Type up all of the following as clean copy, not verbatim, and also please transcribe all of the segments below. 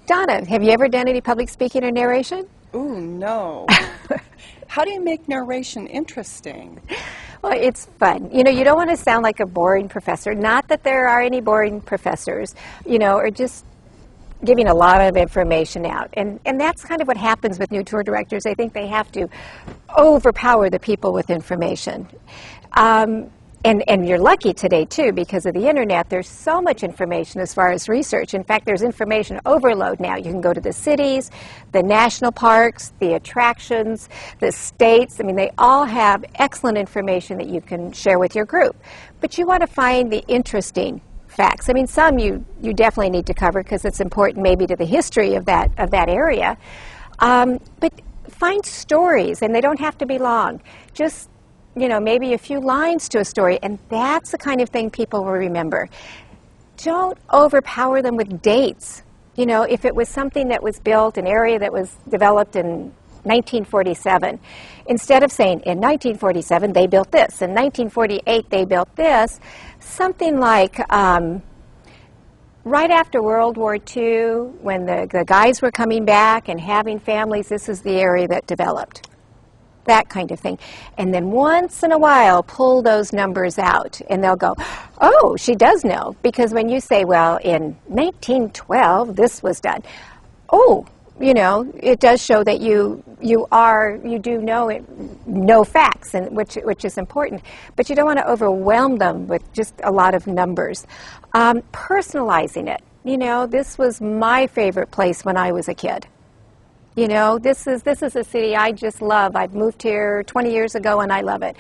Donna, have you ever done any public speaking or narration? Ooh, no. How do you make narration interesting? Well, it's fun. You know, you don't want to sound like a boring professor. Not that there are any boring professors, you know, or just giving a lot of information out. And that's kind of what happens with new tour directors. I think they have to overpower the people with information. And you're lucky today, too, because of the internet. There's so much information as far as research. In fact, there's information overload now. You can go to the cities, the national parks, the attractions, the states. I mean, they all have excellent information that you can share with your group. But you want to find the interesting facts. I mean, some you definitely need to cover because it's important maybe to the history of that area. But find stories, and they don't have to be long. Just, you know, maybe a few lines to a story, and that's the kind of thing people will remember. Don't overpower them with dates. You know, if it was something that was built, an area that was developed in 1947, instead of saying, in 1947 they built this, in 1948 they built this, something like right after World War II, when the guys were coming back and having families, this is the area that developed. That kind of thing. And then once in a while, pull those numbers out, and they'll go, oh, she does know. Because when you say, well, in 1912, this was done. Oh, you know, it does show that you do know facts, and which is important. But you don't want to overwhelm them with just a lot of numbers. Personalizing it. You know, this was my favorite place when I was a kid. You know, this is a city I just love. I've moved here 20 years ago and I love it.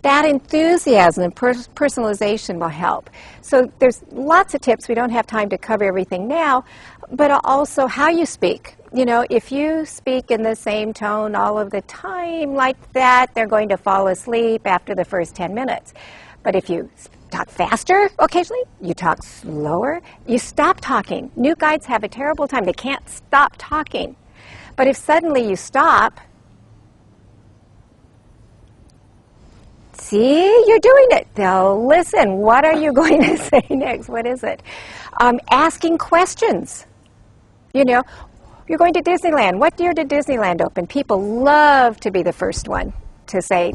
That enthusiasm and personalization will help. So there's lots of tips. We don't have time to cover everything now, but also how you speak. You know, if you speak in the same tone all of the time like that, they're going to fall asleep after the first 10 minutes. But if you talk faster occasionally, you talk slower, you stop talking. New guides have a terrible time. They can't stop talking. But if suddenly you stop, see, you're doing it. They'll listen. What are you going to say next? What is it? Asking questions. You know, you're going to Disneyland. What year did Disneyland open? People love to be the first one to say,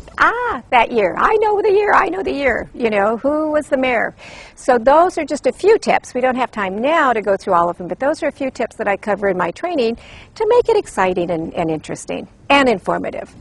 that year. I know the year. I know the year. You know, who was the mayor? So those are just a few tips. We don't have time now to go through all of them, but those are a few tips that I cover in my training to make it exciting and interesting and informative.